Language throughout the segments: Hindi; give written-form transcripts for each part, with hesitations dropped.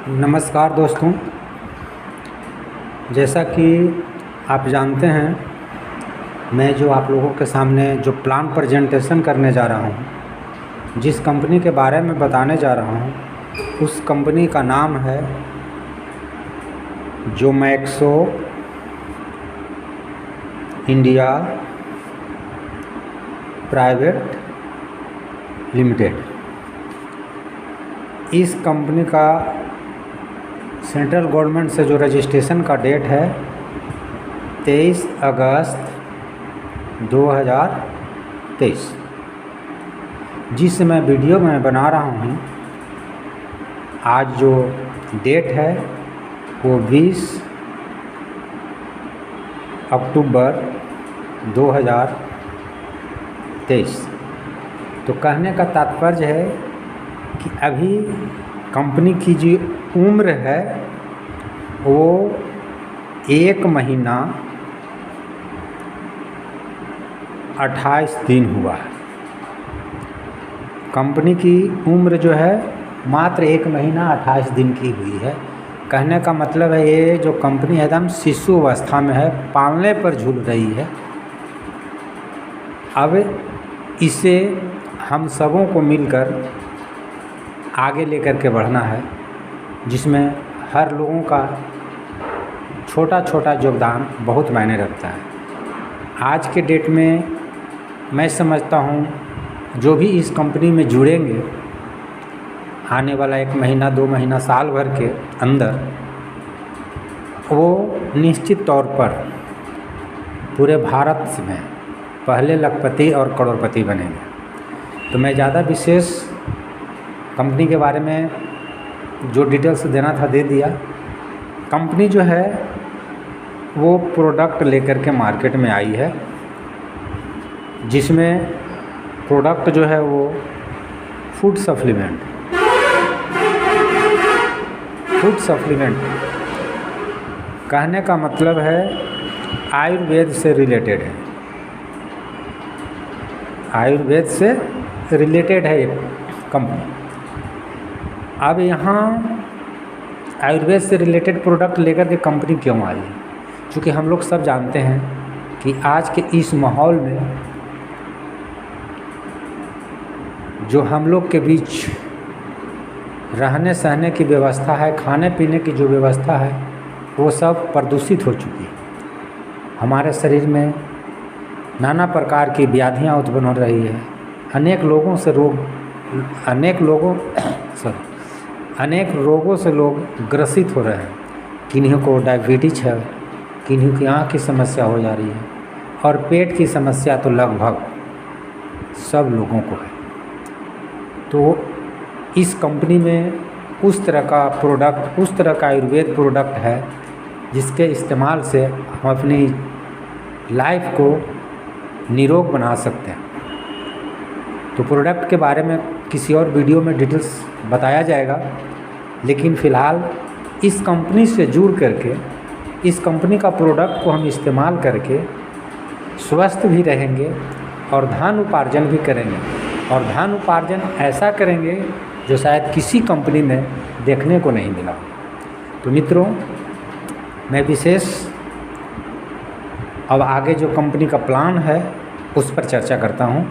नमस्कार दोस्तों, जैसा कि आप जानते हैं, मैं जो आप लोगों के सामने जो प्लान प्रेजेंटेशन करने जा रहा हूँ, जिस कंपनी के बारे में बताने जा रहा हूँ, उस कंपनी का नाम है जोमैक्सो इंडिया प्राइवेट लिमिटेड। इस कंपनी का सेंट्रल गवर्नमेंट से जो रजिस्ट्रेशन का डेट है 23 अगस्त 2023। जिस मैं वीडियो में बना रहा हूँ, आज जो डेट है वो 20 अक्टूबर 2023। तो कहने का तात्पर्य है कि अभी कंपनी की जो उम्र है वो 1 महीना 28 दिन हुआ है। कंपनी की उम्र जो है मात्र 1 महीना 28 दिन की हुई है। कहने का मतलब है ये जो कंपनी एकदम शिशु अवस्था में है, पालने पर झूल रही है। अब इसे हम सबों को मिलकर आगे लेकर के बढ़ना है, जिसमें हर लोगों का छोटा छोटा योगदान बहुत मायने रखता है। आज के डेट में मैं समझता हूँ जो भी इस कंपनी में जुड़ेंगे आने वाला 1 महीना 2 महीना साल भर के अंदर, वो निश्चित तौर पर पूरे भारत में पहले लखपति और करोड़पति बनेंगे। तो मैं ज़्यादा विशेष कंपनी के बारे में जो डिटेल्स देना था दे दिया। कंपनी जो है वो प्रोडक्ट लेकर के मार्केट में आई है, जिसमें प्रोडक्ट जो है वो फूड सप्लीमेंट कहने का मतलब है आयुर्वेद से रिलेटेड है। आयुर्वेद से रिलेटेड है ये कंपनी। अब यहाँ आयुर्वेद से रिलेटेड प्रोडक्ट लेकर के कंपनी क्यों आई? क्योंकि हम लोग सब जानते हैं कि आज के इस माहौल में जो हम लोग के बीच रहने सहने की व्यवस्था है, खाने पीने की जो व्यवस्था है, वो सब प्रदूषित हो चुकी है। हमारे शरीर में नाना प्रकार की व्याधियाँ उत्पन्न हो रही है। अनेक रोगों से लोग ग्रसित हो रहे हैं। किन्हीं को डायबिटीज है, किन्हीं की आँख की समस्या हो जा रही है, और पेट की समस्या तो लगभग सब लोगों को है। तो इस कंपनी में उस तरह का प्रोडक्ट, उस तरह का आयुर्वेद प्रोडक्ट है जिसके इस्तेमाल से हम अपनी लाइफ को निरोग बना सकते हैं। तो प्रोडक्ट के बारे में किसी और वीडियो में डिटेल्स बताया जाएगा, लेकिन फ़िलहाल इस कंपनी से जुड़ करके इस कंपनी का प्रोडक्ट को हम इस्तेमाल करके स्वस्थ भी रहेंगे और धन उपार्जन भी करेंगे। और धन उपार्जन ऐसा करेंगे जो शायद किसी कंपनी में देखने को नहीं मिला। तो मित्रों, मैं विशेष अब आगे जो कंपनी का प्लान है उस पर चर्चा करता हूँ।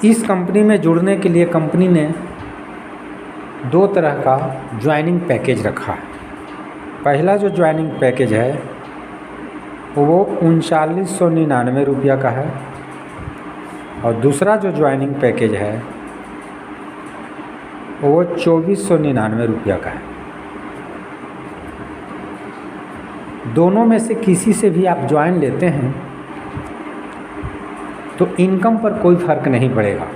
इस कंपनी में जुड़ने के लिए कंपनी ने 2 तरह का ज्वाइनिंग पैकेज रखा है। पहला जो ज्वाइनिंग पैकेज है वो 3999 रुपया का है, और दूसरा जो ज्वाइनिंग पैकेज है वो 2499 रुपया का है। दोनों में से किसी से भी आप ज्वाइन लेते हैं तो इनकम पर कोई फ़र्क नहीं पड़ेगा।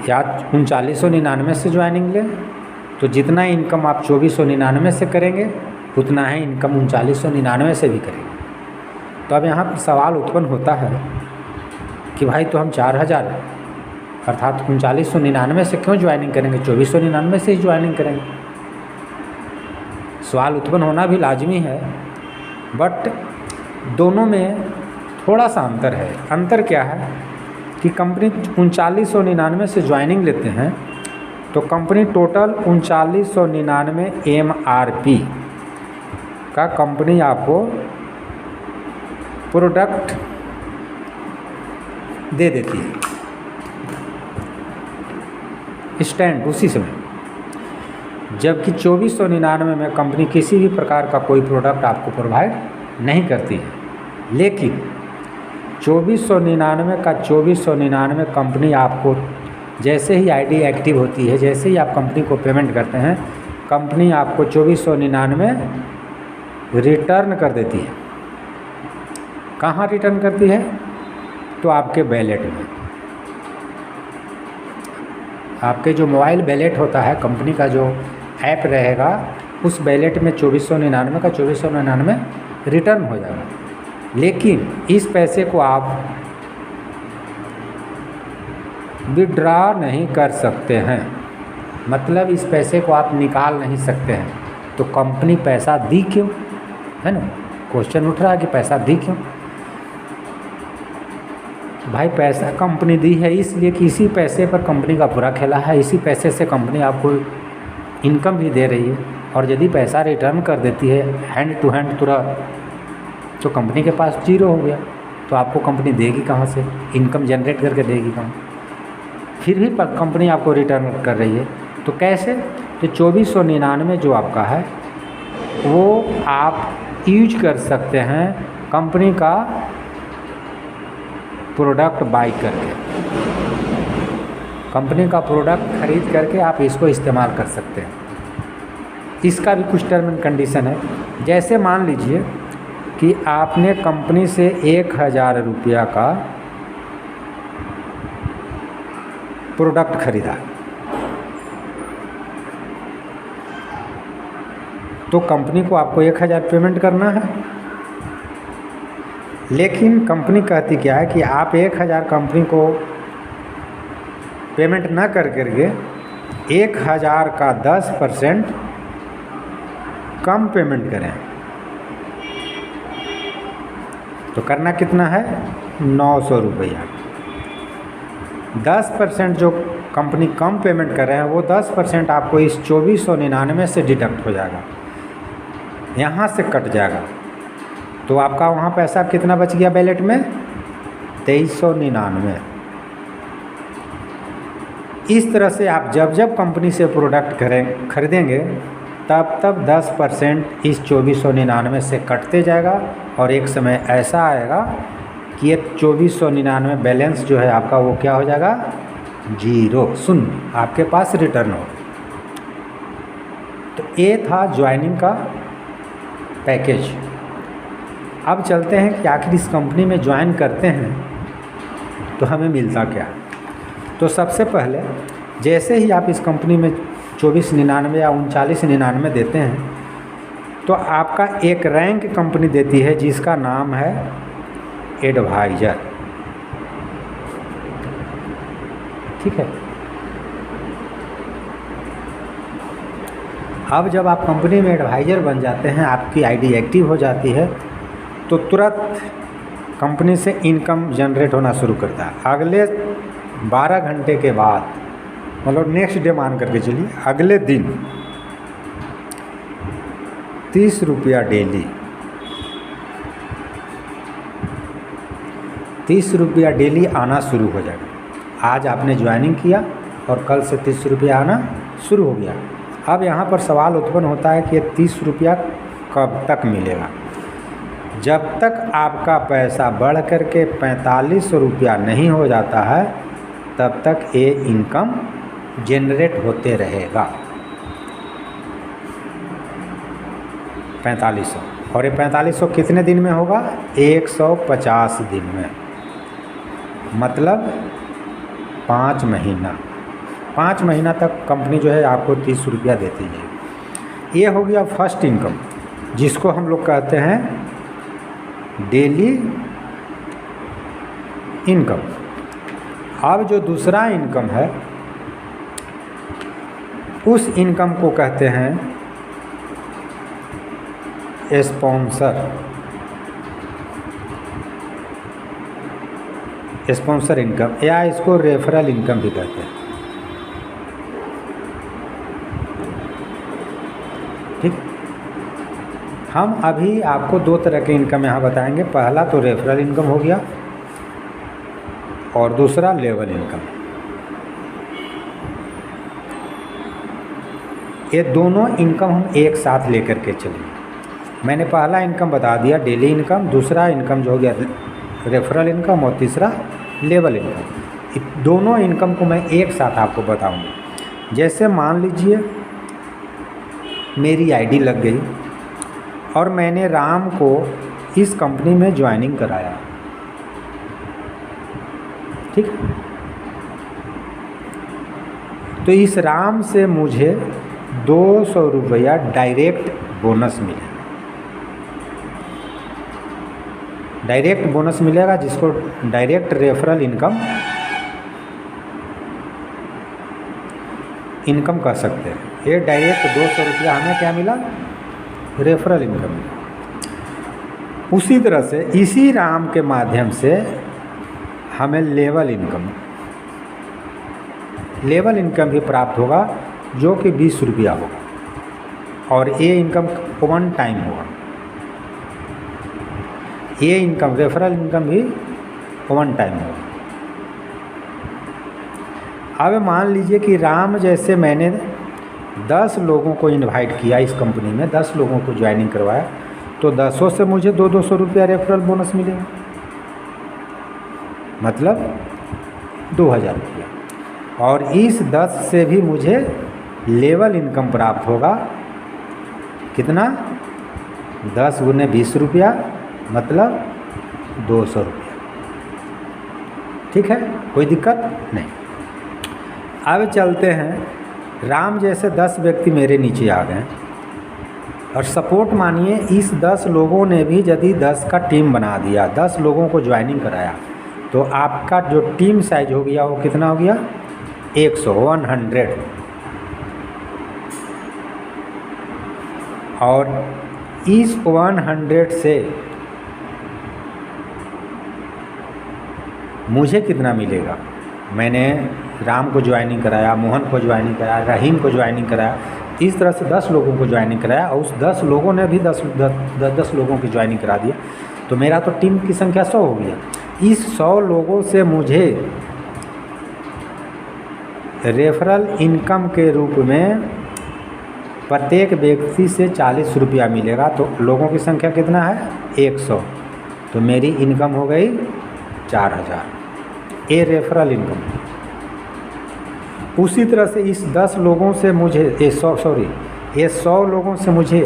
या 3999 से ज्वाइनिंग लें तो जितना इनकम आप 2499 से करेंगे उतना ही इनकम 3999 से भी करेंगे। तो अब यहाँ पर सवाल उत्पन्न होता है कि भाई तो हम 4000 अर्थात 3999 से क्यों ज्वाइनिंग करेंगे, 2499 से ही ज्वाइनिंग करेंगे। सवाल उत्पन्न होना भी लाजमी है, बट दोनों में थोड़ा सा अंतर है। अंतर क्या है कि कंपनी 3999 से ज्वाइनिंग लेते हैं तो कंपनी टोटल 3999 MRP का कंपनी आपको प्रोडक्ट दे देती है स्टैंड उसी समय, जबकि 2499 में कंपनी किसी भी प्रकार का कोई प्रोडक्ट आपको प्रोवाइड नहीं करती है। लेकिन 2499 का 2499 कंपनी आपको जैसे ही आईडी एक्टिव होती है, जैसे ही आप कंपनी को पेमेंट करते हैं, कंपनी आपको 2499 रिटर्न कर देती है। कहाँ रिटर्न करती है? तो आपके वैलेट में। आपके जो मोबाइल वैलेट होता है, कंपनी का जो ऐप रहेगा, उस वैलेट में 2499 का 2499 रिटर्न हो जाएगा। लेकिन इस पैसे को आप विड्रॉ नहीं कर सकते हैं, मतलब इस पैसे को आप निकाल नहीं सकते हैं। तो कंपनी पैसा दी क्यों, है ना? क्वेश्चन उठ रहा है कि पैसा दी क्यों? भाई पैसा कंपनी दी है इसलिए कि इसी पैसे पर कंपनी का पूरा खेला है, इसी पैसे से कंपनी आपको इनकम भी दे रही है। और यदि पैसा रिटर्न कर देती है हैंड टू हैंड तुरंत, तो कंपनी के पास जीरो हो गया। तो आपको कंपनी देगी कहाँ से, इनकम जनरेट करके देगी कहाँ? फिर भी कंपनी आपको रिटर्न कर रही है। तो कैसे? तो 2499 जो आपका है वो आप यूज कर सकते हैं कंपनी का प्रोडक्ट बाई करके, कंपनी का प्रोडक्ट खरीद करके आप इसको इस्तेमाल कर सकते हैं। इसका भी कुछ टर्म एंड कंडीशन है। जैसे मान लीजिए कि आपने कंपनी से 1000 रुपया का प्रोडक्ट खरीदा, तो कंपनी को आपको 1000 पेमेंट करना है। लेकिन कंपनी कहती क्या है कि आप 1000 कंपनी को पेमेंट ना कर करके 1000 का 10% कम पेमेंट करें। तो करना कितना है? 900 रुपया। 10% जो कंपनी कम पेमेंट कर रहे हैं वो 10% आपको इस 2499 से डिडक्ट हो जाएगा, यहाँ से कट जाएगा। तो आपका वहाँ पैसा कितना बच गया वैलेट में? 2399। इस तरह से आप जब जब कंपनी से प्रोडक्ट खरीदेंगे तब तब 10% इस 2499 से कटते जाएगा और एक समय ऐसा आएगा कि ये 2499 बैलेंस जो है आपका वो क्या हो जाएगा? जीरो, शून्य, आपके पास रिटर्न हो। तो ये था ज्वाइनिंग का पैकेज। अब चलते हैं कि आखिर इस कंपनी में ज्वाइन करते हैं तो हमें मिलता क्या। तो सबसे पहले जैसे ही आप इस कंपनी में 2499 या 3999 देते हैं तो आपका एक रैंक कंपनी देती है जिसका नाम है एडवाइज़र। ठीक है। अब जब आप कंपनी में एडवाइज़र बन जाते हैं, आपकी आईडी एक्टिव हो जाती है, तो तुरंत कंपनी से इनकम जनरेट होना शुरू करता है। अगले 12 घंटे के बाद, मतलब नेक्स्ट डे मान करके चलिए, अगले दिन 30 रुपया डेली, 30 रुपया डेली आना शुरू हो जाएगा। आज आपने ज्वाइनिंग किया और कल से 30 रुपया आना शुरू हो गया। अब यहाँ पर सवाल उत्पन्न होता है कि ये 30 रुपया कब तक मिलेगा? जब तक आपका पैसा बढ़ कर के 45 रुपया नहीं हो जाता है तब तक ये इनकम जनरेट होते रहेगा। 4500, और ये 4500 कितने दिन में होगा? 150 दिन में, मतलब 5 महीना। 5 महीना तक कंपनी जो है आपको 30 रुपया देती है। ये हो गया फर्स्ट इनकम, जिसको हम लोग कहते हैं डेली इनकम। अब जो दूसरा इनकम है उस इनकम को कहते हैं स्पॉन्सर इनकम, या इसको रेफरल इनकम भी कहते हैं। ठीक। हम अभी आपको दो तरह के इनकम यहाँ बताएंगे। पहला तो रेफरल इनकम हो गया और दूसरा लेवल इनकम। ये दोनों इनकम हम एक साथ लेकर के चलेंगे। मैंने पहला इनकम बता दिया डेली इनकम, दूसरा इनकम जो हो गया रेफरल इनकम और तीसरा लेवल इनकम। दोनों इनकम को मैं एक साथ आपको बताऊंगा। जैसे मान लीजिए मेरी आईडी लग गई और मैंने राम को इस कंपनी में ज्वाइनिंग कराया, ठीक। तो इस राम से मुझे 200 रुपया डायरेक्ट बोनस मिलेगा। डायरेक्ट बोनस मिलेगा जिसको डायरेक्ट रेफरल इनकम कह सकते हैं। ये डायरेक्ट 200 रुपया हमें क्या मिला, रेफरल इनकम मिला। उसी तरह से इसी राम के माध्यम से हमें लेवल इनकम भी प्राप्त होगा जो कि 20 रुपया होगा और ये इनकम 1 टाइम होगा। ये इनकम रेफरल इनकम भी 1 टाइम होगा। अब मान लीजिए कि राम जैसे मैंने 10 लोगों को इनवाइट किया इस कंपनी में, 10 लोगों को ज्वाइनिंग करवाया, तो 10 से मुझे 200 रुपया रेफरल बोनस मिलेगा, मतलब 2000 रुपया। और इस 10 से भी मुझे लेवल इनकम प्राप्त होगा, कितना, 10 गुने 20 रुपया मतलब 200 रुपया। ठीक है, कोई दिक्कत नहीं। अब चलते हैं। राम जैसे 10 व्यक्ति मेरे नीचे आ गए और सपोर्ट मानिए इस 10 लोगों ने भी यदि 10 का टीम बना दिया, 10 लोगों को ज्वाइनिंग कराया, तो आपका जो टीम साइज हो गया वो कितना हो गया, 100 और इस 100 से मुझे कितना मिलेगा। मैंने राम को ज्वाइनिंग कराया, मोहन को ज्वाइनिंग कराया, रहीम को ज्वाइनिंग कराया, इस तरह से 10 लोगों को ज्वाइनिंग कराया और उस 10 लोगों ने भी 10 लोगों की ज्वाइनिंग करा दिया, तो मेरा तो टीम की संख्या 100 हो गया। इस 100 लोगों से मुझे रेफरल इनकम के रूप में प्रत्येक व्यक्ति से 40 रुपया मिलेगा। तो लोगों की संख्या कितना है, 100, तो मेरी इनकम हो गई 4000। ये रेफरल इनकम। उसी तरह से इस 10 लोगों से मुझे ये 100 लोगों से मुझे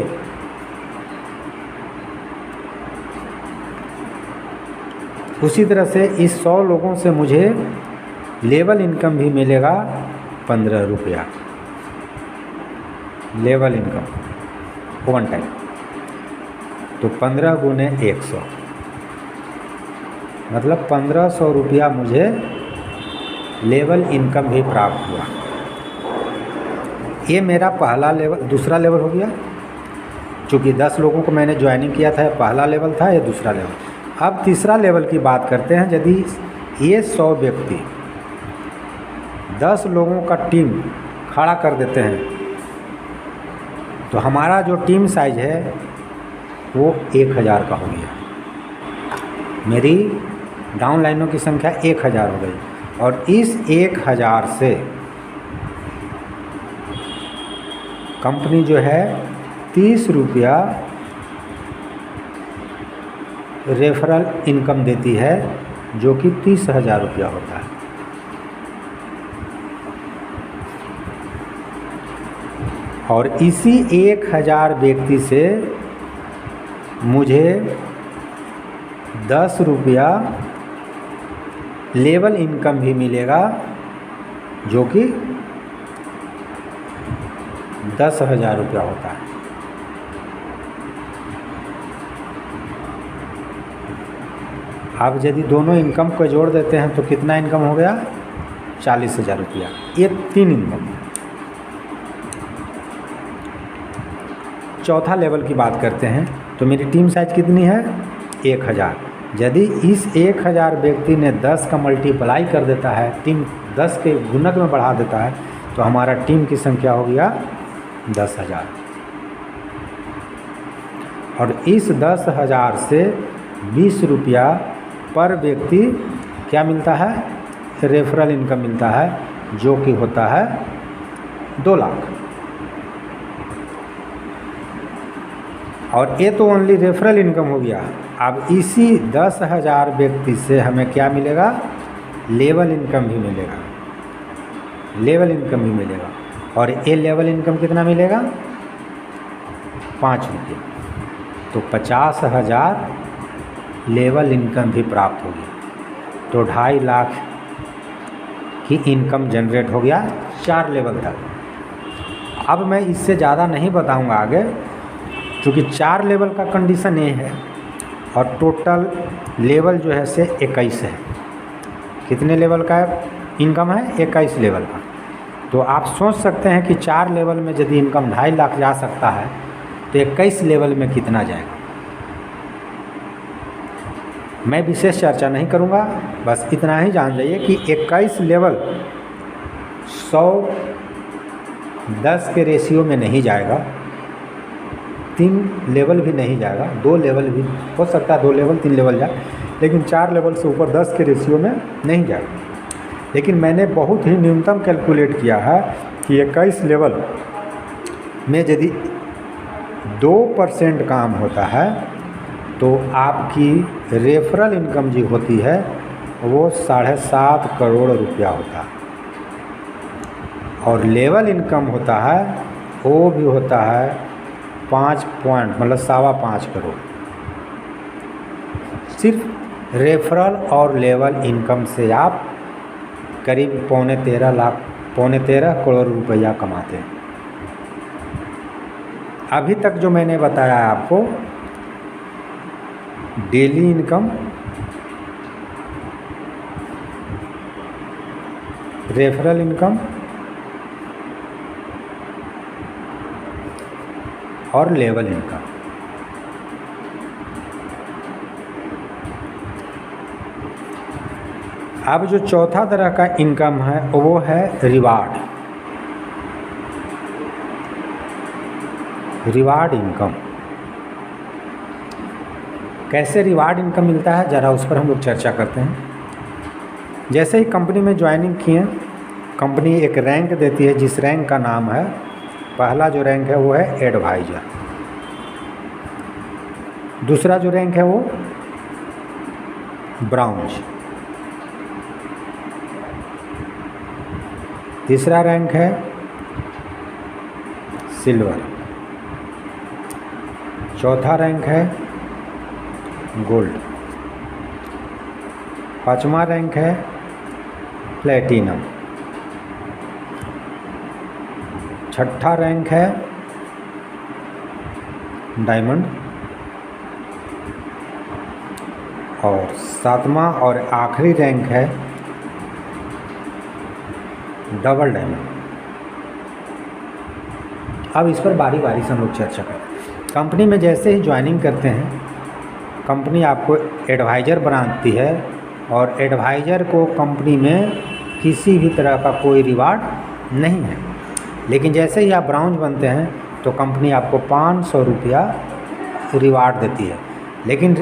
उसी तरह से इस 100 लोगों से मुझे लेवल इनकम भी मिलेगा 15 रुपया। लेवल इनकम 1 टाइम, तो 15 गुने 100 मतलब 1500 रुपया मुझे लेवल इनकम भी प्राप्त हुआ। ये मेरा पहला लेवल, दूसरा लेवल हो गया। चूँकि 10 लोगों को मैंने ज्वाइनिंग किया था, पहला लेवल था, ये दूसरा लेवल। अब तीसरा लेवल की बात करते हैं। यदि ये 100 व्यक्ति 10 लोगों का टीम खड़ा कर देते हैं, तो हमारा जो टीम साइज है वो 1000 का हो गया। मेरी डाउन लाइनों की संख्या 1000 हो गई और इस 1000 से कंपनी जो है 30 रुपया रेफरल इनकम देती है, जो कि 30,000 रुपया होता है। और इसी 1000 व्यक्ति से मुझे 10 रुपया लेवल इनकम भी मिलेगा, जो कि 10,000 रुपया होता है। अब यदि दोनों इनकम को जोड़ देते हैं तो कितना इनकम हो गया, 40,000 रुपया। ये 3 इनकम। चौथा लेवल की बात करते हैं तो मेरी टीम साइज कितनी है, 1000। यदि इस 1000 व्यक्ति ने 10 का मल्टीप्लाई कर देता है, टीम 10 के गुणक में बढ़ा देता है, तो हमारा टीम की संख्या हो गया 10,000। और इस 10,000 से 20 रुपया पर व्यक्ति क्या मिलता है, रेफरल इनकम मिलता है, जो कि होता है 2 लाख। और ये तो ओनली रेफरल इनकम हो गया। अब इसी 10,000 व्यक्ति से हमें क्या मिलेगा, लेवल इनकम भी मिलेगा, लेवल इनकम भी मिलेगा। और ये लेवल इनकम कितना मिलेगा, 5 रुपये। तो 50,000 लेवल इनकम भी प्राप्त होगी। तो 2.5 लाख की इनकम जनरेट हो गया 4 लेवल तक। अब मैं इससे ज़्यादा नहीं बताऊंगा आगे, क्योंकि 4 लेवल का कंडीशन ये है और टोटल लेवल जो है से 21 है। कितने लेवल का इनकम है, 21 लेवल का। तो आप सोच सकते हैं कि 4 लेवल में यदि इनकम 2.5 लाख जा सकता है तो 21 लेवल में कितना जाएगा। मैं विशेष चर्चा नहीं करूंगा, बस इतना ही जान जाइए कि 21 लेवल 100:10 के रेशियो में नहीं जाएगा, 3 लेवल भी नहीं जाएगा, 2 लेवल भी हो सकता है, 2 लेवल 3 लेवल जाए, लेकिन 4 लेवल से ऊपर 10 के रेशियो में नहीं जाएगा। लेकिन मैंने बहुत ही न्यूनतम कैलकुलेट किया है कि 21 लेवल में यदि 2% काम होता है तो आपकी रेफरल इनकम जो होती है वो 7.5 करोड़ रुपया होता है। और लेवल इनकम होता है वो भी होता है 5 पॉइंट मतलब 5.25 करोड़। सिर्फ रेफरल और लेवल इनकम से आप करीब 13 करोड़ रुपया कमाते हैं। अभी तक जो मैंने बताया आपको, डेली इनकम, रेफरल इनकम और लेवल इनकम। अब जो चौथा तरह का इनकम है वो है रिवार्ड। रिवार्ड इनकम कैसे रिवार्ड इनकम मिलता है, ज़रा उस पर हम लोग चर्चा करते हैं। जैसे ही कंपनी में ज्वाइनिंग किए, कंपनी एक रैंक देती है जिस रैंक का नाम है, पहला जो रैंक है वो है एडवाइज़र, दूसरा जो रैंक है वो ब्राउन्ज, तीसरा रैंक है सिल्वर, चौथा रैंक है गोल्ड, पांचवा रैंक है प्लेटिनम, छठा रैंक है डायमंड और सातवां और आखिरी रैंक है डबल डायमंड। अब इस पर बारी बारी से हम लोग चर्चा करें। कंपनी में जैसे ही ज्वाइनिंग करते हैं, कंपनी आपको एडवाइज़र बनाती है और एडवाइज़र को कंपनी में किसी भी तरह का कोई रिवार्ड नहीं है। लेकिन जैसे ही आप ब्राउन्ज बनते हैं तो कंपनी आपको 500 रुपया रिवार्ड देती है। लेकिन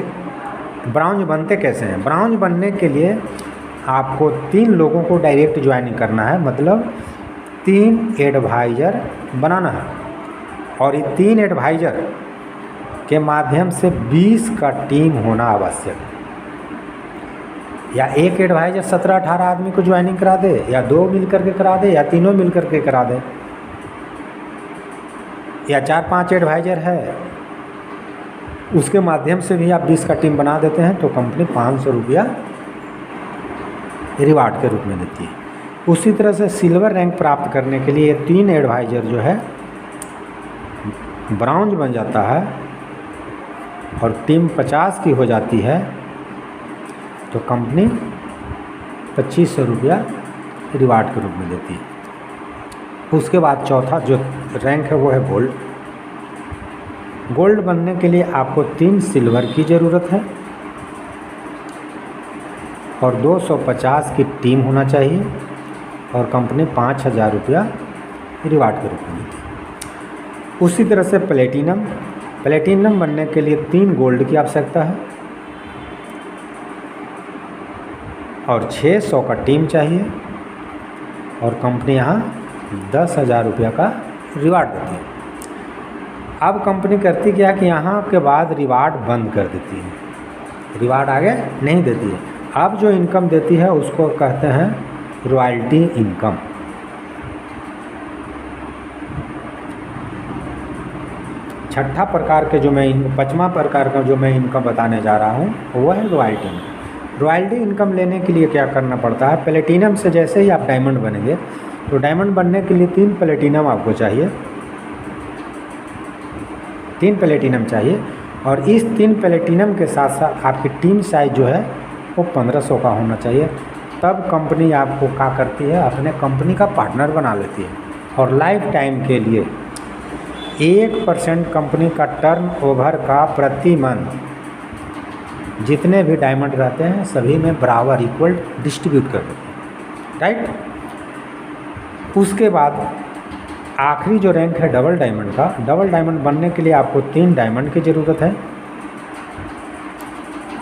ब्राउन्ज बनते कैसे हैं? ब्राउन्ज बनने के लिए आपको 3 लोगों को डायरेक्ट ज्वाइनिंग करना है, मतलब 3 एडवाइज़र बनाना है। और ये 3 एडवाइज़र के माध्यम से 20 का टीम होना आवश्यक है। या एक एडवाइज़र 17-18 आदमी को ज्वाइनिंग करा दे, या 2 मिल करके करा दे, या तीनों मिल करके करा दे, या 4-5 एडवाइज़र है उसके माध्यम से भी आप 20 का टीम बना देते हैं तो कंपनी 500 रुपया रिवार्ड के रूप में देती है। उसी तरह से सिल्वर रैंक प्राप्त करने के लिए 3 एडवाइज़र जो है ब्राउन्ज बन जाता है और टीम 50 की हो जाती है तो कंपनी 2500 रुपया रिवार्ड के रूप में देती है। उसके बाद चौथा जो रैंक है वो है गोल्ड। गोल्ड बनने के लिए आपको 3 सिल्वर की ज़रूरत है और 250 की टीम होना चाहिए और कंपनी 5000 रुपया रिवार्ड के रूप में देती है। उसी तरह से प्लेटिनम प्लेटिनम बनने के लिए 3 गोल्ड की आवश्यकता है और 600 का टीम चाहिए और कंपनी यहाँ 10,000 रुपया का रिवार्ड देती है। अब कंपनी करती क्या है कि यहाँ के बाद रिवार्ड बंद कर देती है, रिवार्ड आगे नहीं देती है। अब जो इनकम देती है उसको कहते हैं रॉयल्टी इनकम। छठा प्रकार के जो मैं 5वां प्रकार का जो मैं इनकम बताने जा रहा हूँ वो है रॉयल्टी इनकम। रॉयल्टी इनकम लेने के लिए क्या करना पड़ता है, प्लेटिनम से जैसे ही आप डायमंड बनेंगे तो डायमंड बनने के लिए 3 प्लेटिनम आपको चाहिए, 3 प्लेटिनम चाहिए और इस 3 प्लेटिनम के साथ साथ आपकी टीम साइज जो है वो 1500 का होना चाहिए। तब कंपनी आपको क्या करती है, अपने कंपनी का पार्टनर बना लेती है और लाइफ टाइम के लिए 1% कंपनी का टर्नओवर का प्रति मंथ जितने भी डायमंड रहते हैं सभी में बराबर इक्वल डिस्ट्रीब्यूट कर देते हैं, राइट। उसके बाद आखिरी जो रैंक है डबल डायमंड का, डबल डायमंड बनने के लिए आपको 3 डायमंड की ज़रूरत है।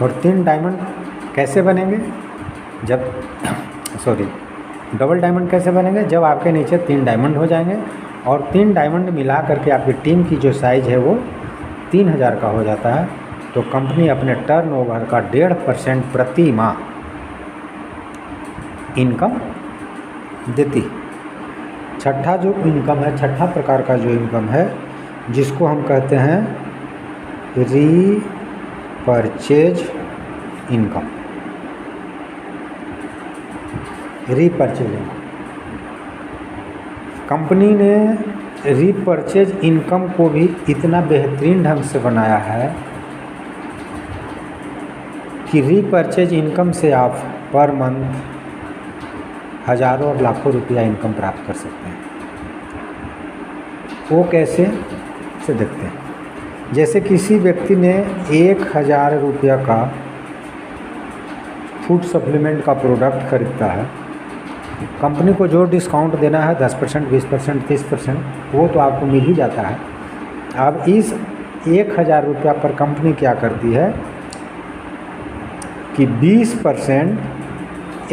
और 3 डायमंड कैसे बनेंगे, जब डबल डायमंड कैसे बनेंगे, जब आपके नीचे 3 डायमंड हो जाएंगे और 3 डायमंड मिला करके आपकी टीम की जो साइज़ है वो 3000 का हो जाता है तो कंपनी अपने टर्नओवर का 1.5% प्रति माह इनकम देती। छठा जो इनकम है, छठा प्रकार का जो इनकम है जिसको हम कहते हैं रीपरचेज इनकम। रीपरचेज कंपनी ने रीपरचेज इनकम को भी इतना बेहतरीन ढंग से बनाया है कि रीपरचेज इनकम से आप पर मंथ हज़ारों और लाखों रुपया इनकम प्राप्त कर सकते हैं। वो कैसे से देखते हैं, जैसे किसी व्यक्ति ने 1000 रुपया का फूड सप्लीमेंट का प्रोडक्ट खरीदता है, कंपनी को जो डिस्काउंट देना है 10%, 20%, 30% वो तो आपको मिल ही जाता है। अब इस 1000 रुपया पर कंपनी क्या करती है कि 20%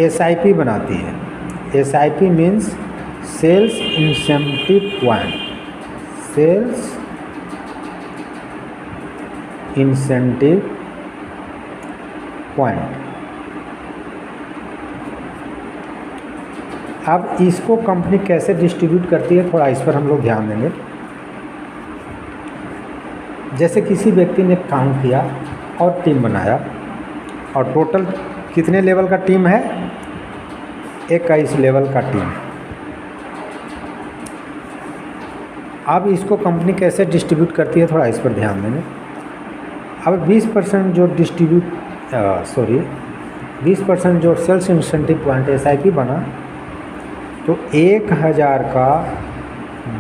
SIP बनाती है। SIP means sales incentive point, sales incentive point. अब इसको कंपनी कैसे डिस्ट्रीब्यूट करती है थोड़ा इस पर हम लोग ध्यान देंगे। जैसे किसी व्यक्ति ने काम किया और टीम बनाया और टोटल कितने लेवल का टीम है, 21 लेवल का टीम। अब इसको कंपनी कैसे डिस्ट्रीब्यूट करती है थोड़ा इस पर ध्यान देंगे। अब 20% जो 20% जो सेल्स इंसेंटिव पॉइंट SIP बना तो 1000 का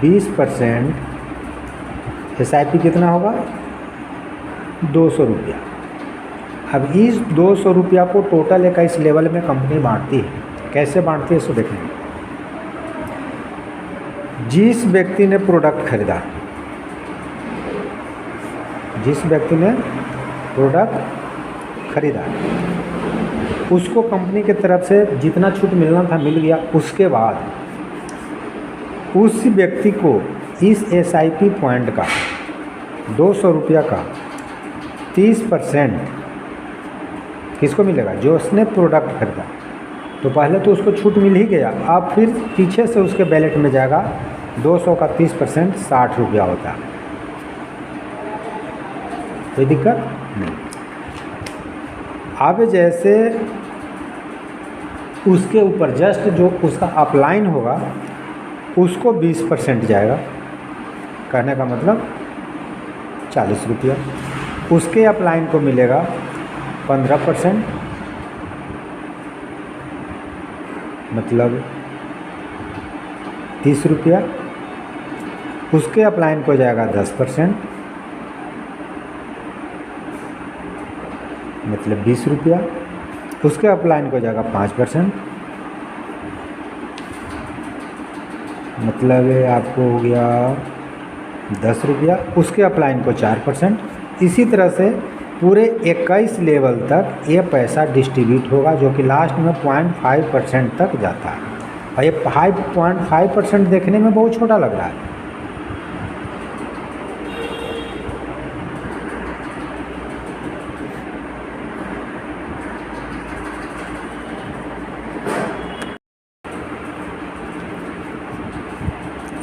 20% SIP कितना होगा, 200 रुपया। अब इस 200 रुपया को टोटल 21 लेवल में कंपनी बांटती है। कैसे बांटती है इसको देखेंगे। जिस व्यक्ति ने प्रोडक्ट खरीदा, जिस व्यक्ति ने प्रोडक्ट खरीदा उसको कंपनी की तरफ से जितना छूट मिलना था मिल गया। उसके बाद उस व्यक्ति को इस SIP पॉइंट का 200 रुपया का 30% किसको मिलेगा, जो उसने प्रोडक्ट खरीदा। तो पहले तो उसको छूट मिल ही गया, अब फिर पीछे से उसके बैलेट में जाएगा 200 का 30% 60 रुपया होता है। कोई दिक्कत नहीं। अब जैसे उसके ऊपर जस्ट जो उसका अपलाइन होगा उसको 20% जाएगा, कहने का मतलब 40 रुपया। उसके अपलाइन को मिलेगा 15%, मतलब 30 रुपया। उसके अपलाइन को जाएगा 10%, मतलब 20 रुपया। उसके अपलाइन को जाएगा 5%, मतलब आपको हो गया ₹10, उसके अपलाइन को 4%। इसी तरह से पूरे 21 लेवल तक ये पैसा डिस्ट्रीब्यूट होगा, जो कि लास्ट में 0.5% तक जाता है। और ये 5.5% देखने में बहुत छोटा लग रहा है,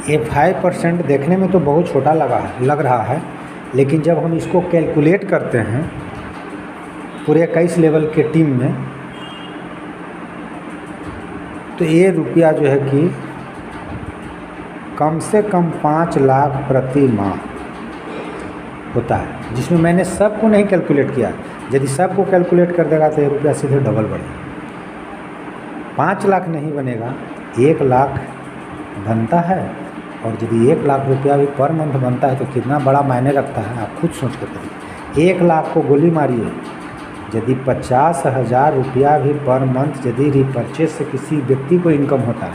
ये 5% देखने में तो बहुत छोटा लग रहा है, लेकिन जब हम इसको कैलकुलेट करते हैं पूरे 21 लेवल के टीम में, तो ये रुपया जो है कि कम से कम 5 लाख प्रति माह होता है, जिसमें मैंने सबको नहीं कैलकुलेट किया। यदि सबको कैलकुलेट कर देगा तो ये रुपया सीधे डबल बढ़ेगा। 5 लाख नहीं बनेगा, 1 लाख बनता है। और यदि 1 लाख रुपया भी पर मंथ बनता है तो कितना बड़ा मायने रखता है, आप खुद सोच कर करिए। 1 लाख को गोली मारिए, यदि 50,000 रुपया भी पर मंथ यदि रिपर्चेज से किसी व्यक्ति को इनकम होता है,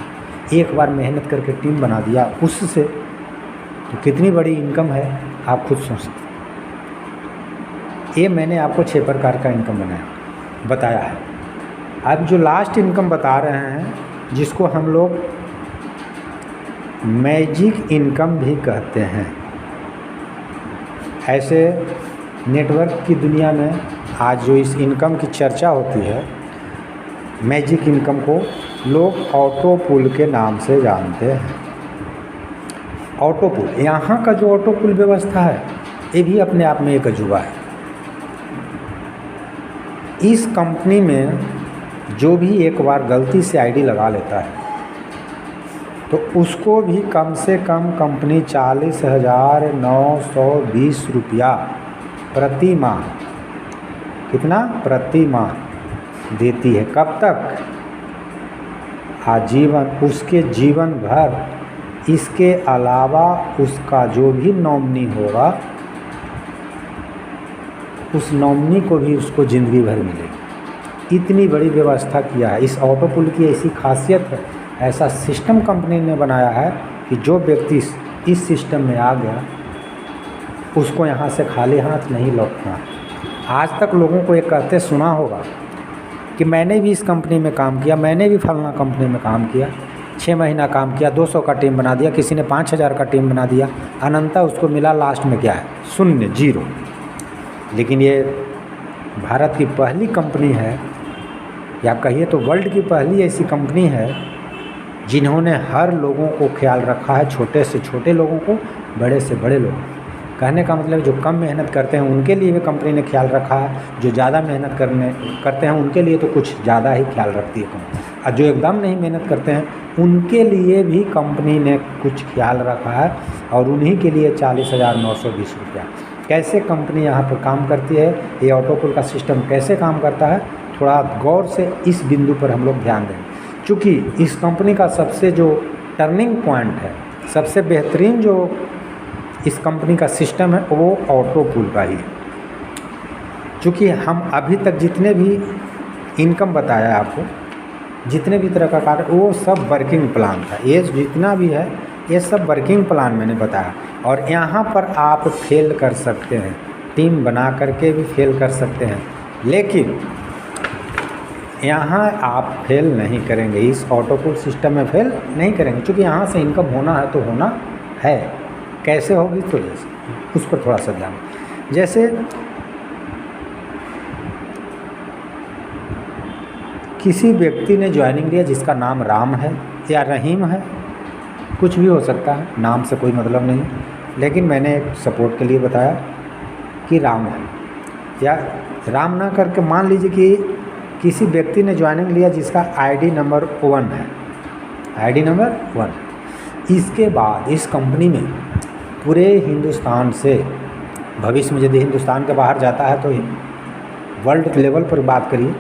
एक बार मेहनत करके टीम बना दिया उससे, तो कितनी बड़ी इनकम है आप खुद सोच सकते हैं। ये मैंने आपको 6 प्रकार का इनकम बताया है। अब जो लास्ट इनकम बता रहे हैं, जिसको हम लोग मैजिक इनकम भी कहते हैं, ऐसे नेटवर्क की दुनिया में आज जो इस इनकम की चर्चा होती है, मैजिक इनकम को लोग ऑटो पुल के नाम से जानते हैं। ऑटो पुल, यहाँ का जो ऑटो पुल व्यवस्था है, ये भी अपने आप में एक अजूबा है। इस कंपनी में जो भी एक बार गलती से आईडी लगा लेता है, तो उसको भी कम से कम कंपनी 40,920 रुपया प्रति माह, कितना प्रति माह देती है। कब तक? आजीवन, उसके जीवन भर। इसके अलावा उसका जो भी नॉमिनी होगा, उस नॉमिनी को भी उसको ज़िंदगी भर मिलेगी। इतनी बड़ी व्यवस्था किया है। इस ऑटो पुल की ऐसी खासियत है, ऐसा सिस्टम कंपनी ने बनाया है कि जो व्यक्ति इस सिस्टम में आ गया, उसको यहाँ से खाली हाथ नहीं लौटना। आज तक लोगों को ये कहते सुना होगा कि मैंने भी इस कंपनी में काम किया, मैंने भी फलाना कंपनी में काम किया, 6 महीना काम किया, 200 का टीम बना दिया, किसी ने 5,000 का टीम बना दिया, अनंता उसको मिला लास्ट में क्या है? 0, 0। लेकिन ये भारत की पहली कंपनी है, या कहिए तो वर्ल्ड की पहली ऐसी कंपनी है जिन्होंने हर लोगों को ख्याल रखा है, छोटे से छोटे लोगों को, बड़े से बड़े लोगों को। कहने का मतलब जो कम मेहनत करते हैं उनके लिए भी कंपनी ने ख्याल रखा है, जो ज़्यादा मेहनत करते हैं उनके लिए तो कुछ ज़्यादा ही ख्याल रखती है कंपनी, और जो एकदम नहीं मेहनत करते हैं उनके लिए भी कंपनी ने कुछ ख्याल रखा है, और उन्हीं के लिए 40,920 रुपया। कैसे कंपनी यहाँ पर काम करती है, ये ऑटो पुल का सिस्टम कैसे काम करता है, थोड़ा गौर से इस बिंदु पर हम लोग ध्यान दें। चूँकि इस कंपनी का सबसे जो टर्निंग पॉइंट है, सबसे बेहतरीन जो इस कंपनी का सिस्टम है, वो ऑटो पुल का ही है। चूँकि हम अभी तक जितने भी इनकम बताया आपको, जितने भी तरह का कार्य, वो सब वर्किंग प्लान था। ये जितना भी है ये सब वर्किंग प्लान मैंने बताया। और यहाँ पर आप फेल कर सकते हैं, टीम बना करके भी फेल कर सकते हैं, लेकिन यहाँ आप फेल नहीं करेंगे, इस ऑटो पुल सिस्टम में फेल नहीं करेंगे, क्योंकि यहाँ से इनकम होना है तो होना है। कैसे होगी तो जैसे उस पर थोड़ा सा ध्यान, जैसे किसी व्यक्ति ने ज्वाइनिंग लिया जिसका नाम राम है या रहीम है, कुछ भी हो सकता है, नाम से कोई मतलब नहीं, लेकिन मैंने एक सपोर्ट के लिए बताया कि राम है, या राम ना करके मान लीजिए कि किसी व्यक्ति ने ज्वाइनिंग लिया जिसका आईडी नंबर 1 है, आईडी नंबर 1। इसके बाद इस कंपनी में पूरे हिंदुस्तान से, भविष्य में यदि हिंदुस्तान के बाहर जाता है तो वर्ल्ड लेवल पर बात करिए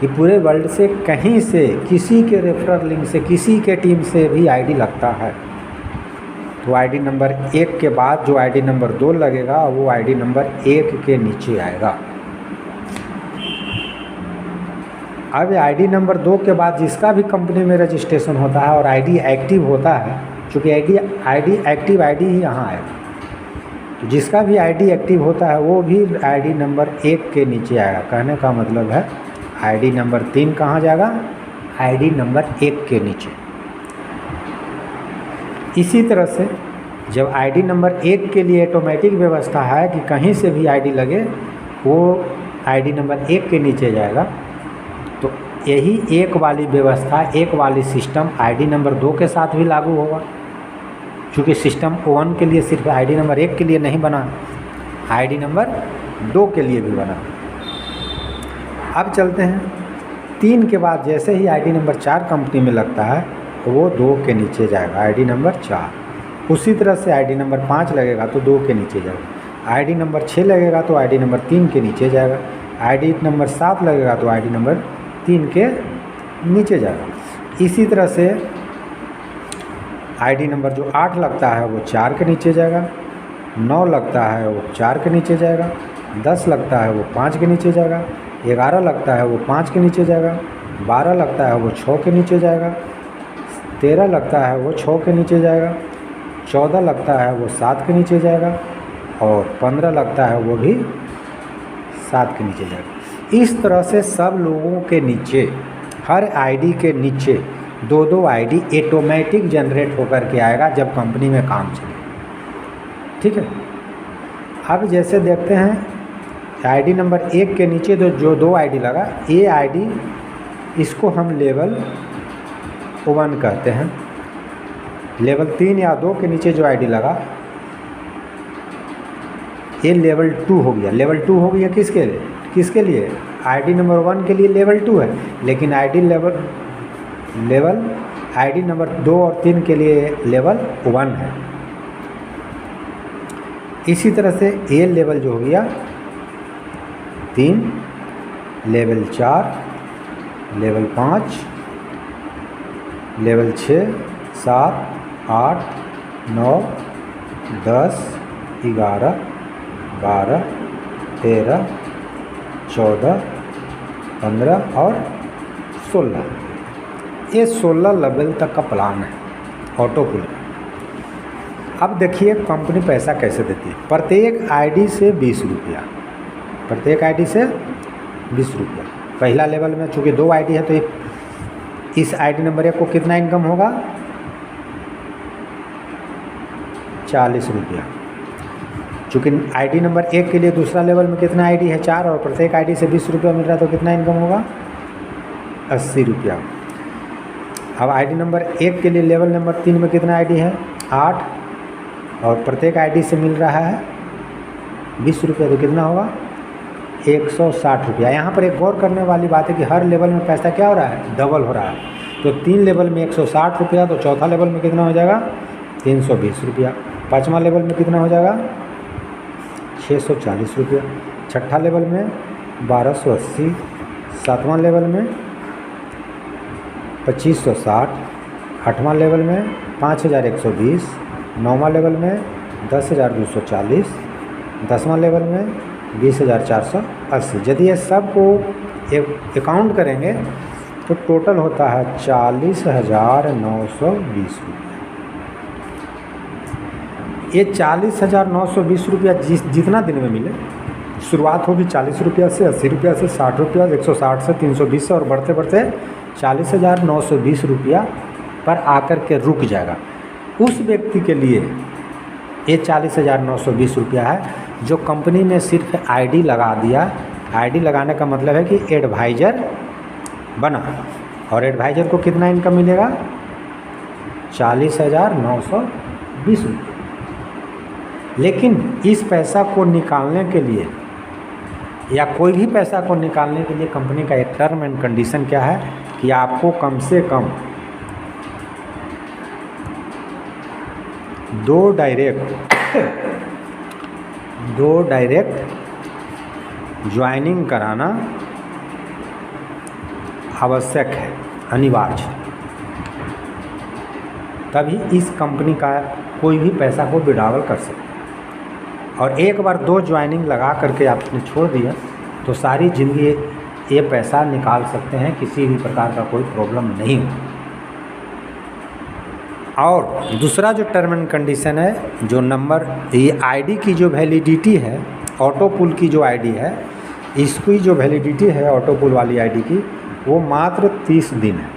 कि पूरे वर्ल्ड से कहीं से किसी के रेफरल लिंक से, किसी के टीम से भी आईडी लगता है, तो आईडी नंबर 1 के बाद जो आईडी नंबर 2 लगेगा वो आईडी नंबर 1 के नीचे आएगा। अब आईडी नंबर 2 के बाद जिसका भी कंपनी में रजिस्ट्रेशन होता है और आईडी एक्टिव होता है, चूँकि आईडी एक्टिव आईडी ही यहाँ आएगा, तो जिसका भी आईडी एक्टिव होता है वो भी आईडी नंबर 1 के नीचे आएगा। कहने का मतलब है आईडी नंबर 3 कहाँ जाएगा? आईडी नंबर 1 के नीचे। इसी तरह से जब आईडी नंबर 1 के लिए ऑटोमेटिक व्यवस्था है कि कहीं से भी आईडी लगे वो आईडी नंबर 1 के नीचे जाएगा, तो यही एक वाली व्यवस्था, एक वाली सिस्टम आईडी नंबर 2 के साथ भी लागू होगा। क्योंकि सिस्टम 1 के लिए सिर्फ आईडी नंबर 1 के लिए नहीं बना, आईडी नंबर 2 के लिए भी बना। अब चलते हैं 3 के बाद जैसे ही आईडी नंबर 4 कंपनी में लगता है वो 2 के नीचे जाएगा, आईडी नंबर 4। उसी तरह से आईडी नंबर 5 लगेगा तो 2 के नीचे जाएगा, आईडी नंबर 6 लगेगा तो आईडी नंबर 3 के नीचे जाएगा, आईडी नंबर 7 लगेगा तो आईडी नंबर 3 के नीचे जाएगा। इसी तरह से आईडी नंबर जो 8 लगता है वो 4 के नीचे जाएगा, 9 लगता है वो 4 के नीचे जाएगा, 10 लगता है वो 5 के नीचे जाएगा, 11 लगता है वो 5 के नीचे जाएगा, 12 लगता है वो 6 के नीचे जाएगा, 13 लगता है वो 6 के नीचे जाएगा, 14 लगता है वो 7 के नीचे जाएगा और 15 लगता है वो भी 7 के नीचे जाएगा। इस तरह से सब लोगों के नीचे, हर आईडी के नीचे 2-2 आईडी ऑटोमेटिक जनरेट होकर के आएगा जब कंपनी में काम चले। ठीक है। अब जैसे देखते हैं आईडी नंबर 1 के नीचे जो 2 आईडी लगा, ये आईडी इसको हम लेवल 1 कहते हैं। लेवल 3 या 2 के नीचे जो आईडी लगा ये लेवल 2 हो गया। लेवल 2 हो गया किसके लिए? आईडी नंबर 1 के लिए लेवल 2 है, लेकिन लेवल आईडी नंबर 2 और 3 के लिए लेवल 1 है। इसी तरह से ये लेवल जो हो गया 3, लेवल 4, लेवल 5, लेवल 6, 7, 8, 9, 10, 11, 12, 13, 14, 15 और 16। ये 16 लेवल तक का प्लान है ऑटो पुल। अब देखिए कंपनी पैसा कैसे देती है। प्रत्येक आईडी से 20 रुपया, प्रत्येक आईडी से 20 रुपया। पहला लेवल में चूँकि 2 आईडी है तो इस आईडी नंबर 1 को कितना इनकम होगा? 40 रुपया। चूँकि आईडी नंबर 1 के लिए दूसरा लेवल में कितना आईडी है? 4, और प्रत्येक आईडी से 20 रुपया मिल रहा है तो कितना इनकम होगा? 80 रुपया। अब आईडी नंबर 1 के लिए लेवल नंबर 3 में कितना आईडी है? 8, और प्रत्येक आईडी से मिल रहा है 20 रुपया तो कितना होगा? 160 रुपया। यहाँ पर एक गौर करने वाली बात है कि हर लेवल में पैसा क्या हो रहा है? डबल हो रहा है। तो 3 लेवल में 160 रुपया, तो चौथा लेवल में कितना हो जाएगा? 320 रुपया। 5वां लेवल में कितना हो जाएगा? 640 रुपया। 6ठा लेवल में 1280, 7वां लेवल में 2560, 8वां लेवल में 5120, 9वां लेवल में 10,240, 10वां लेवल में 20,480। यदि ये सब को अकाउंट करेंगे तो टोटल होता है 40,920 रुपया। ये 40,920 रुपया जितना दिन में मिले, शुरुआत होगी 40 रुपया से, 80 रुपया से, 60 रुपया, 160 से, 320 से, और बढ़ते बढ़ते 40,920 रुपया पर आकर के रुक जाएगा। उस व्यक्ति के लिए ये 40,920 रुपया है जो कंपनी ने सिर्फ आईडी लगा दिया। आईडी लगाने का मतलब है कि एडवाइज़र बना, और एडवाइज़र को कितना इनकम मिलेगा? 40,920 रुपये। लेकिन इस पैसा को निकालने के लिए या कोई भी पैसा को निकालने के लिए कंपनी का एक टर्म एंड कंडीशन क्या है कि आपको कम से कम 2 डायरेक्ट ज्वाइनिंग कराना आवश्यक है, अनिवार्य। तभी इस कंपनी का कोई भी पैसा को विड्रॉवल कर सकते। और एक बार 2 ज्वाइनिंग लगा करके आपने छोड़ दिया तो सारी ज़िंदगी ये पैसा निकाल सकते हैं, किसी भी प्रकार का कोई प्रॉब्लम नहीं हो। और दूसरा जो टर्म एंड कंडीशन है, जो नंबर ये आईडी की जो वैलिडिटी है, ऑटो पुल की जो आईडी है, इसकी जो वैलिडिटी है ऑटो पुल वाली आईडी की, वो मात्र 30 दिन है।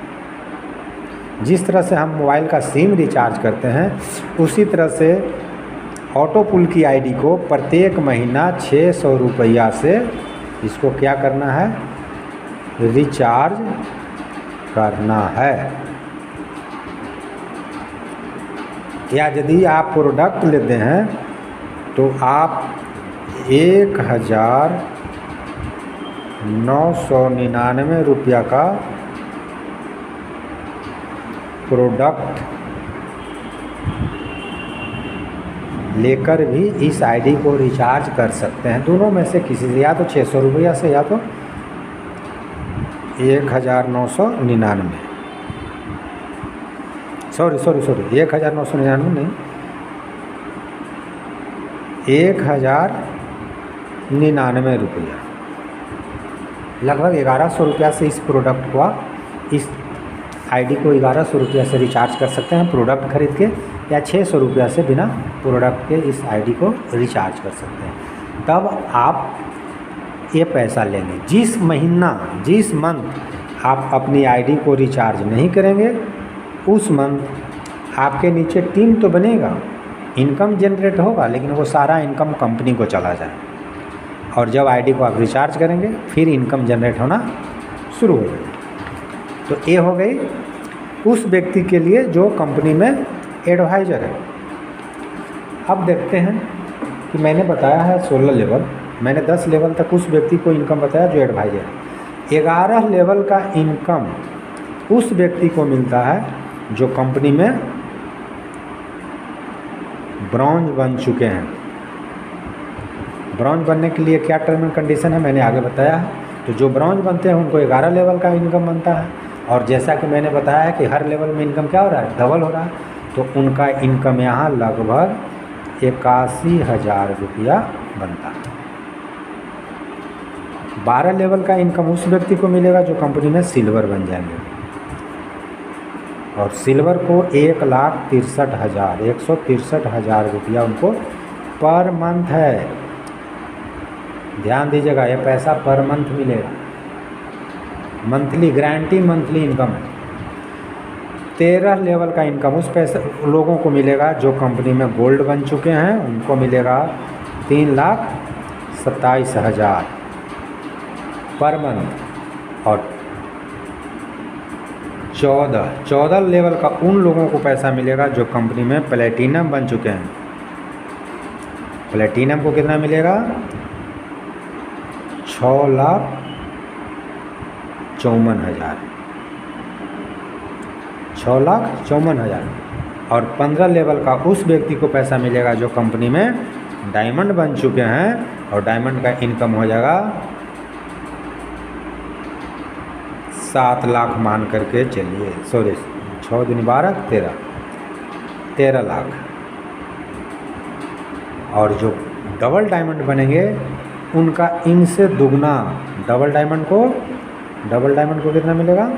जिस तरह से हम मोबाइल का सिम रिचार्ज करते हैं, उसी तरह से ऑटो पुल की आईडी को प्रत्येक महीना 600 रुपया से इसको क्या करना है, रिचार्ज करना है। या यदि आप प्रोडक्ट लेते हैं तो आप 1999 रुपया का प्रोडक्ट लेकर भी इस आईडी को रिचार्ज कर सकते हैं। दोनों में से किसी से, या तो 600 रुपया से या तो 1999, सॉरी 1999 नहीं, 1099 रुपया, लगभग 1100 रुपया से इस प्रोडक्ट को, इस आईडी को 1100 रुपया से रिचार्ज कर सकते हैं प्रोडक्ट खरीद के, या 600 रुपया से बिना प्रोडक्ट के इस आईडी को रिचार्ज कर सकते हैं। तब आप ये पैसा लेंगे। जिस मंथ आप अपनी आईडी को रिचार्ज नहीं करेंगे, उस मंथ आपके नीचे टीम तो बनेगा, इनकम जनरेट होगा, लेकिन वो सारा इनकम कंपनी को चला जाए। और जब आईडी को आप रिचार्ज करेंगे, फिर इनकम जनरेट होना शुरू हो जाएगी। तो ये हो गई उस व्यक्ति के लिए जो कंपनी में एडवाइज़र है। अब देखते हैं कि मैंने बताया है 16 लेवल, मैंने 10 लेवल तक उस व्यक्ति को इनकम बताया जो एडवाइज़र है। 11 लेवल का इनकम उस व्यक्ति को मिलता है जो कंपनी में ब्रॉन्ज बन चुके हैं। ब्रॉन्ज बनने के लिए क्या टर्म एंड कंडीशन है मैंने आगे बताया है। तो जो ब्रॉन्ज बनते हैं उनको 11 लेवल का इनकम बनता है, और जैसा कि मैंने बताया है कि हर लेवल में इनकम क्या हो रहा है, डबल हो रहा है। तो उनका इनकम यहाँ लगभग 81,000 रुपया बनता है। 12 लेवल का इनकम उस व्यक्ति को मिलेगा जो कंपनी में सिल्वर बन जाएंगे, और सिल्वर को 1,63,000 रुपया उनको पर मंथ है। ध्यान दीजिएगा, यह पैसा पर मंथ मिलेगा, मंथली गारंटी मंथली इनकम है। 13 लेवल का इनकम उस पैसे लोगों को मिलेगा जो कंपनी में गोल्ड बन चुके हैं, उनको मिलेगा 3,27,000 पर मंथ। और 14 लेवल का उन लोगों को पैसा मिलेगा जो कंपनी में प्लेटिनम बन चुके हैं। प्लेटिनम को कितना मिलेगा, 6,54,000, 6,54,000। और 15 लेवल का उस व्यक्ति को पैसा मिलेगा जो कंपनी में डायमंड बन चुके हैं, और डायमंड का इनकम हो जाएगा 7 लाख मान करके चलिए, सॉरी 6 दूनी 12, 13 लाख। और जो डबल डायमंड बनेंगे उनका इनसे दुगना, डबल डायमंड को कितना मिलेगा,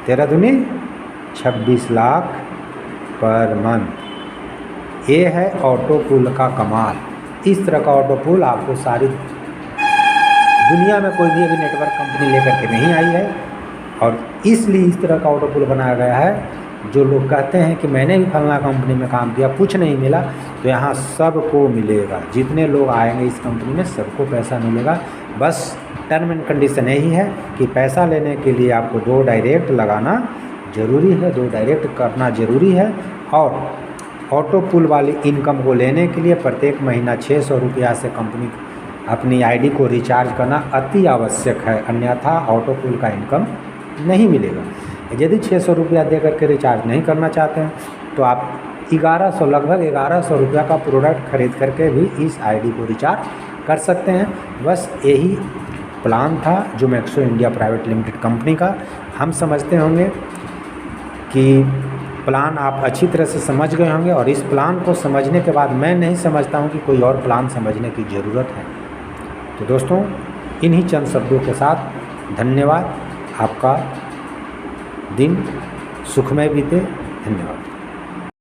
13 दूनी 26 लाख पर मंथ। ये है ऑटो पुल का कमाल। इस तरह का ऑटो पुल आपको सारी दुनिया में कोई भी अभी नेटवर्क कंपनी लेकर के नहीं आई है, और इसलिए इस तरह का ऑटो पुल बनाया गया है। जो लोग कहते हैं कि मैंने भी फलना कंपनी में काम किया, कुछ नहीं मिला, तो यहाँ सबको मिलेगा। जितने लोग आएंगे इस कंपनी में सबको पैसा मिलेगा। बस टर्म एंड कंडीशन यही है कि पैसा लेने के लिए आपको 2 डायरेक्ट लगाना ज़रूरी है, 2 डायरेक्ट करना ज़रूरी है। और ऑटो पुल वाली इनकम को लेने के लिए प्रत्येक महीना 600 रुपया से कंपनी अपनी आईडी को रिचार्ज करना अति आवश्यक है, अन्यथा ऑटो पुल का इनकम नहीं मिलेगा। यदि 600 रुपया दे करके रिचार्ज नहीं करना चाहते हैं तो आप 1100, लगभग 1100 रुपया का प्रोडक्ट खरीद करके भी इस आईडी को रिचार्ज कर सकते हैं। बस यही प्लान था जो Maxo India private limited company का। हम समझते होंगे कि प्लान आप अच्छी तरह से समझ गए होंगे, और इस प्लान को समझने के बाद मैं नहीं समझता हूँ कि कोई और प्लान समझने की ज़रूरत है। तो दोस्तों, इन्हीं चंद शब्दों के साथ धन्यवाद। आपका दिन सुखमय बीते। धन्यवाद।